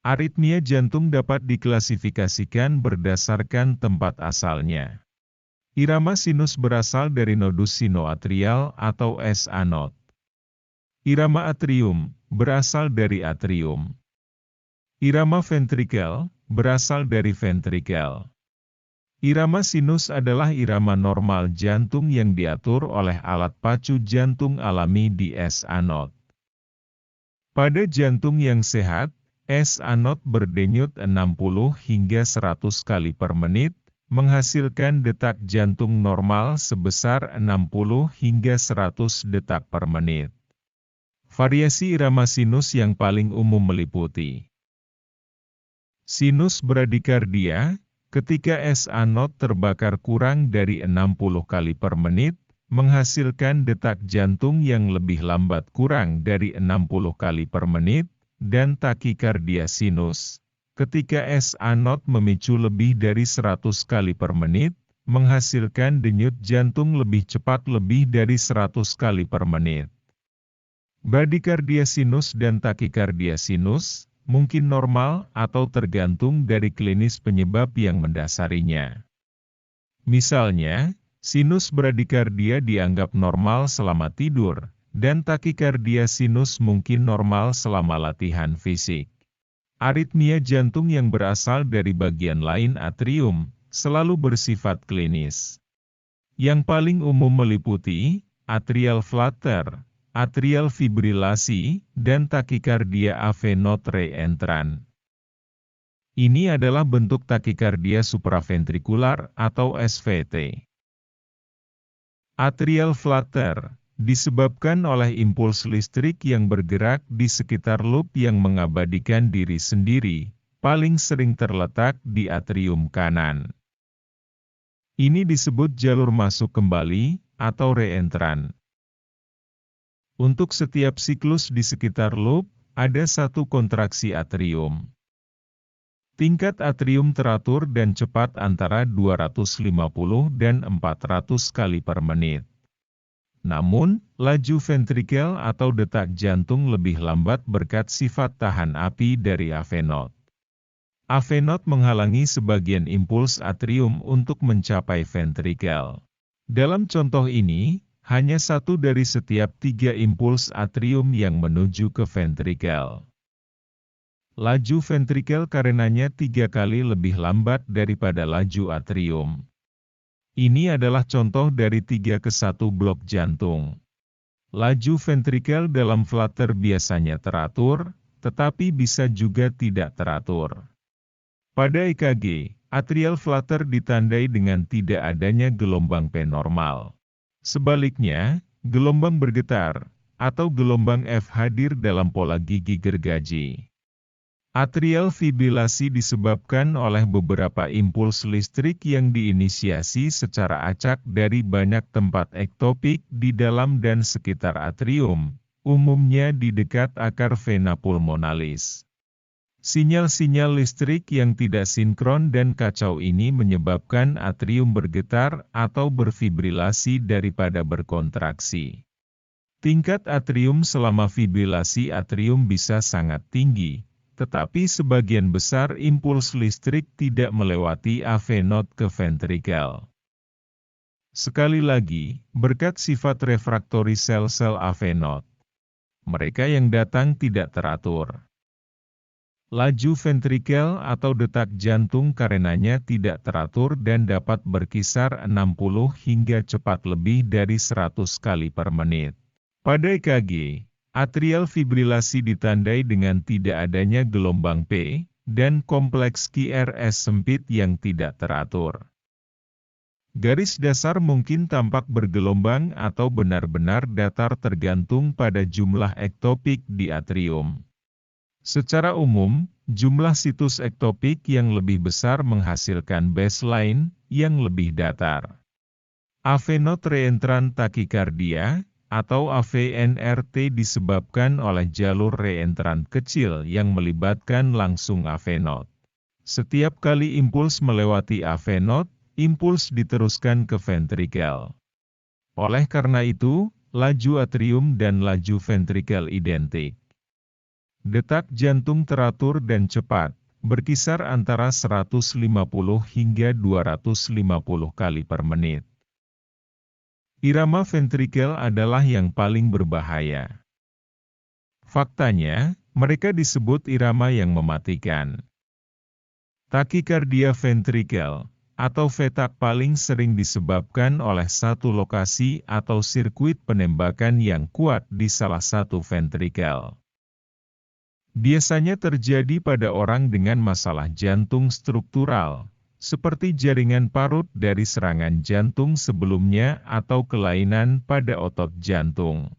Aritmia jantung dapat diklasifikasikan berdasarkan tempat asalnya. Irama sinus berasal dari nodus sinoatrial atau SA node. Irama atrium berasal dari atrium. Irama ventrikel berasal dari ventrikel. Irama sinus adalah irama normal jantung yang diatur oleh alat pacu jantung alami di SA node. Pada jantung yang sehat, SA node berdenyut 60 hingga 100 kali per menit, menghasilkan detak jantung normal sebesar 60 hingga 100 detak per menit. Variasi irama sinus yang paling umum meliputi sinus bradikardia, ketika SA node terbakar kurang dari 60 kali per menit, menghasilkan detak jantung yang lebih lambat kurang dari 60 kali per menit, dan takikardia sinus, ketika SA node memicu lebih dari 100 kali per menit, menghasilkan denyut jantung lebih cepat lebih dari 100 kali per menit. Bradikardia sinus dan takikardia sinus mungkin normal atau tergantung dari klinis penyebab yang mendasarinya. Misalnya, sinus bradikardia dianggap normal selama tidur, dan takikardia sinus mungkin normal selama latihan fisik. Aritmia jantung yang berasal dari bagian lain atrium selalu bersifat klinis. Yang paling umum meliputi atrial flutter, atrial fibrilasi, dan takikardia AV node reentrant. Ini adalah bentuk takikardia supraventrikular atau SVT. Atrial flutter disebabkan oleh impuls listrik yang bergerak di sekitar loop yang mengabadikan diri sendiri, paling sering terletak di atrium kanan. Ini disebut jalur masuk kembali atau reentrant. Untuk setiap siklus di sekitar loop, ada satu kontraksi atrium. Tingkat atrium teratur dan cepat antara 250 dan 400 kali per menit. Namun, laju ventrikel atau detak jantung lebih lambat berkat sifat tahan api dari AV node. AV node menghalangi sebagian impuls atrium untuk mencapai ventrikel. Dalam contoh ini, hanya satu dari setiap 3 impuls atrium yang menuju ke ventrikel. Laju ventrikel karenanya 3 kali lebih lambat daripada laju atrium. Ini adalah contoh dari 3:1 blok jantung. Laju ventrikel dalam flutter biasanya teratur, tetapi bisa juga tidak teratur. Pada EKG, atrial flutter ditandai dengan tidak adanya gelombang P normal. Sebaliknya, gelombang bergetar, atau gelombang F hadir dalam pola gigi gergaji. Atrial fibrilasi disebabkan oleh beberapa impuls listrik yang diinisiasi secara acak dari banyak tempat ektopik di dalam dan sekitar atrium, umumnya di dekat akar vena pulmonalis. Sinyal-sinyal listrik yang tidak sinkron dan kacau ini menyebabkan atrium bergetar atau berfibrilasi daripada berkontraksi. Tingkat atrium selama fibrilasi atrium bisa sangat tinggi, tetapi sebagian besar impuls listrik tidak melewati AV node ke ventrikel. Sekali lagi, berkat sifat refraktori sel-sel AV node, mereka yang datang tidak teratur. Laju ventrikel atau detak jantung karenanya tidak teratur dan dapat berkisar 60 hingga cepat lebih dari 100 kali per menit. Pada EKG, atrial fibrilasi ditandai dengan tidak adanya gelombang P, dan kompleks QRS sempit yang tidak teratur. Garis dasar mungkin tampak bergelombang atau benar-benar datar tergantung pada jumlah ektopik di atrium. Secara umum, jumlah situs ektopik yang lebih besar menghasilkan baseline yang lebih datar. AV node reentrant takikardia, atau AVNRT disebabkan oleh jalur reentrant kecil yang melibatkan langsung AV node. Setiap kali impuls melewati AV node, impuls diteruskan ke ventrikel. Oleh karena itu, laju atrium dan laju ventrikel identik. Detak jantung teratur dan cepat, berkisar antara 150 hingga 250 kali per menit. Irama ventrikel adalah yang paling berbahaya. Faktanya, mereka disebut irama yang mematikan. Takikardia ventrikel, atau vetak paling sering disebabkan oleh satu lokasi atau sirkuit penembakan yang kuat di salah satu ventrikel. Biasanya terjadi pada orang dengan masalah jantung struktural, seperti jaringan parut dari serangan jantung sebelumnya atau kelainan pada otot jantung.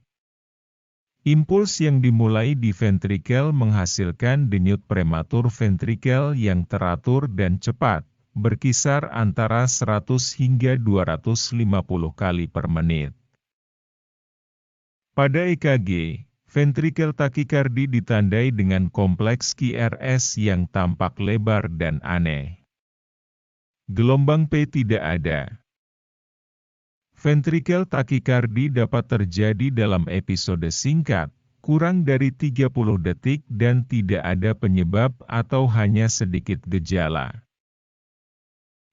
Impuls yang dimulai di ventrikel menghasilkan denyut prematur ventrikel yang teratur dan cepat, berkisar antara 100 hingga 250 kali per menit. Pada EKG, ventrikel takikardi ditandai dengan kompleks QRS yang tampak lebar dan aneh. Gelombang P tidak ada. Ventrikel takikardi dapat terjadi dalam episode singkat, kurang dari 30 detik dan tidak ada penyebab atau hanya sedikit gejala.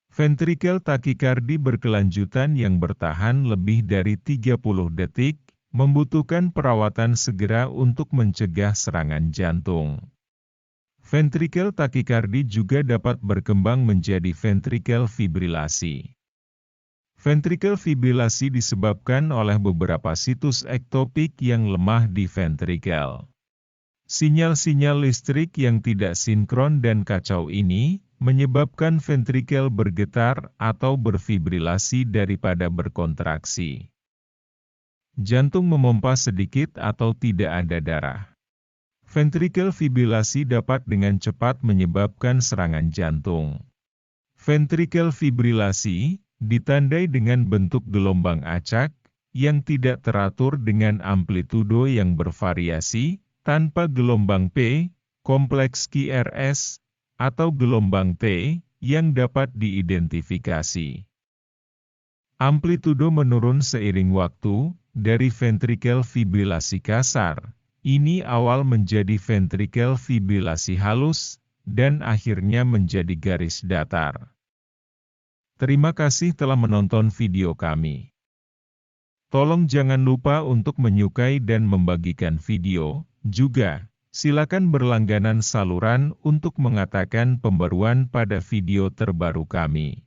Ventrikel takikardi berkelanjutan yang bertahan lebih dari 30 detik, membutuhkan perawatan segera untuk mencegah serangan jantung. Ventrikel takikardi juga dapat berkembang menjadi ventrikel fibrilasi. Ventrikel fibrilasi disebabkan oleh beberapa situs ektopik yang lemah di ventrikel. Sinyal-sinyal listrik yang tidak sinkron dan kacau ini menyebabkan ventrikel bergetar atau berfibrilasi daripada berkontraksi. Jantung memompa sedikit atau tidak ada darah. Ventrikel fibrilasi dapat dengan cepat menyebabkan serangan jantung. Ventrikel fibrilasi ditandai dengan bentuk gelombang acak, yang tidak teratur dengan amplitudo yang bervariasi, tanpa gelombang P, kompleks QRS, atau gelombang T, yang dapat diidentifikasi. Amplitudo menurun seiring waktu, dari ventrikel fibrilasi kasar, ini awal menjadi ventrikel fibrilasi halus, dan akhirnya menjadi garis datar. Terima kasih telah menonton video kami. Tolong jangan lupa untuk menyukai dan membagikan video, juga, silakan berlangganan saluran untuk mengatakan pembaruan pada video terbaru kami.